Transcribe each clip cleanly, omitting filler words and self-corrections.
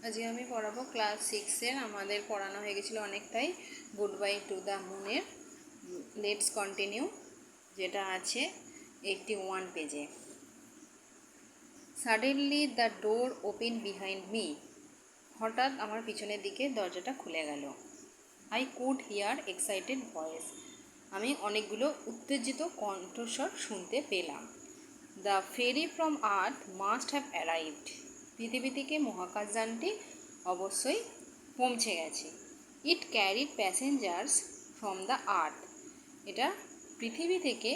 আজকে আমি পড়াবো ক্লাস 6-এর। আমাদের পড়ানো হয়ে গেছিলো অনেকটাই। গুড বাই টু দ্য মুনের লেটস কন্টিনিউ, যেটা আছে 81 পেজে। Suddenly the door open behind me. হঠাৎ আমার পিছনের দিকে দরজাটা খুলে গেল। I could hear excited voice. আমি অনেকগুলো উত্তেজিত কণ্ঠস্বর শুনতে পেলাম। The ferry from Earth must have arrived. পৃথিবী থেকে মহাকাশযানটি অবশ্যই পৌঁছে গেছে। It carried passengers from the Earth. এটা পৃথিবী থেকে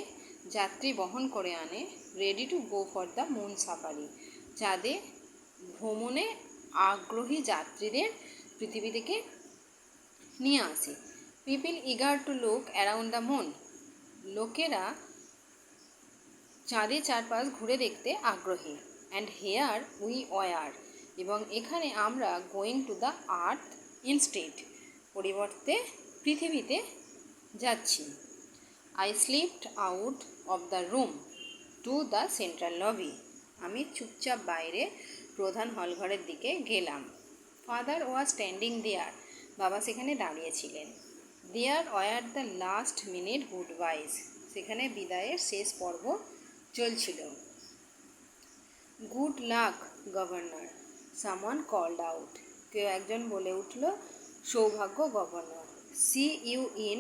যাত্রী বহন করে আনে। Ready to go for the moon safari. চাঁদে ভ্রমণে আগ্রহী যাত্রীদের পৃথিবী থেকে নিয়ে আসে। People eager to look around the moon. লোকেরা চাঁদের চারপাশ ঘুরে দেখতে আগ্রহী। And here we were. এবং এখানে আমরা going to the Earth instead. পরিবর্তে পৃথিবীতে যাচ্ছি। I slipped out of the room to the central lobby. আমি চুপচাপ বাইরে প্রধান হলঘরের দিকে গেলাম। Father was standing there. বাবা সেখানে দাঁড়িয়েছিলেন। There were the last minute goodbyes. সেখানে বিদায়ের শেষ পর্ব চলছিল। Good luck governor, someone called out. কেউ একজন বলে উঠল, সৌভাগ্য গভর্নর। See you in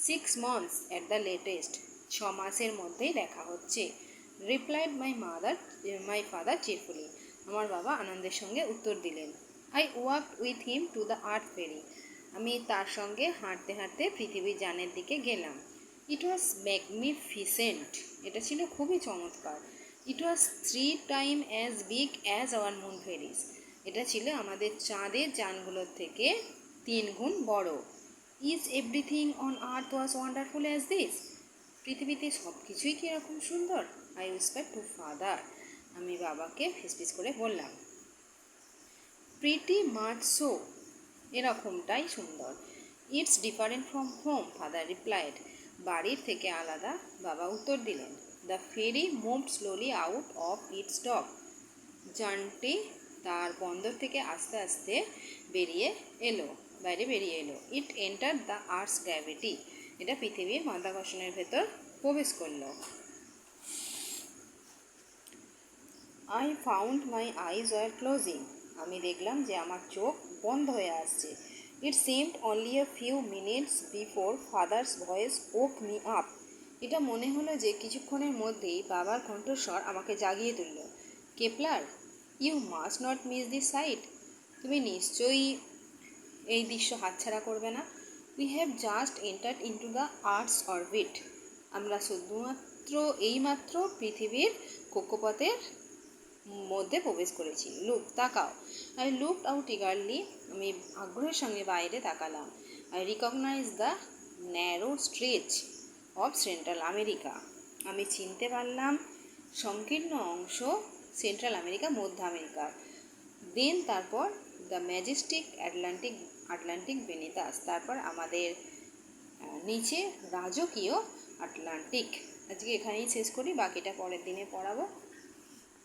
6 months at the latest. 6 মাসের মধ্যেই দেখা হচ্ছে। Replied my father cheerfully. আমার বাবা আনন্দের সঙ্গে উত্তর দিলেন। I walked with him to the Earth ferry. আমি তার সঙ্গে হাঁটতে হাঁটতে পৃথিবীর যানের দিকে গেলাম। It was magnificent. এটা ছিল খুবই চমৎকার। It was 3 times as big as our moon ferries. এটা ছিল আমাদের চাঁদের যানগুলোর থেকে 3 গুণ বড়। Is everything on Earth was wonderful as this. পৃথিবীতে সব কিছুই কি এরকম সুন্দর? I whisper to father. আমি বাবাকে ফিসফিস করে বললাম। Pretty much so. এরকমটাই সুন্দর। It's different from home, father replied. বাড়ির থেকে আলাদা, বাবা উত্তর দিলেন। The ferry moved slowly out of its dock. যানটি তার বন্দর থেকে আস্তে আস্তে বাইরে বেরিয়ে এলো। ইট এন্টার দ্য আর্থস গ্র্যাভিটি। এটা পৃথিবীর মাধ্যাকর্ষণের ভেতর প্রবেশ করল। I found my eyes were closing. আমি দেখলাম যে আমার চোখ বন্ধ হয়ে আসছে। It seemed only a few minutes before father's voice woke me up. এটা মনে হলো যে কিছুক্ষণের মধ্যেই বাবার কণ্ঠস্বর আমাকে জাগিয়ে তুলল। Kepler, you must not miss this sight. তুমি নিশ্চয়ই এই দৃশ্য হাতছাড়া করবে না। We have just entered into the earth's orbit. আমরা শুধুমাত্র এইমাত্র পৃথিবীর কক্ষপথের মধ্যে প্রবেশ করেছি। লুক, তাকাও। I looked out eagerly. আমি আগ্রহের সঙ্গে বাইরে তাকালাম। I recognise the narrow stretch of central America. আমি চিনতে পারলাম সংকীর্ণ অংশ সেন্ট্রাল আমেরিকা, মধ্য আমেরিকার। দেন তারপর দ্য ম্যাজেস্টিক আটলান্টিক বেনিতাস। তারপর আমাদের নিচে রাজকীয় আটলান্টিক। আজকে এখানেই শেষ করি, বাকিটা পরের দিনে পড়াবো।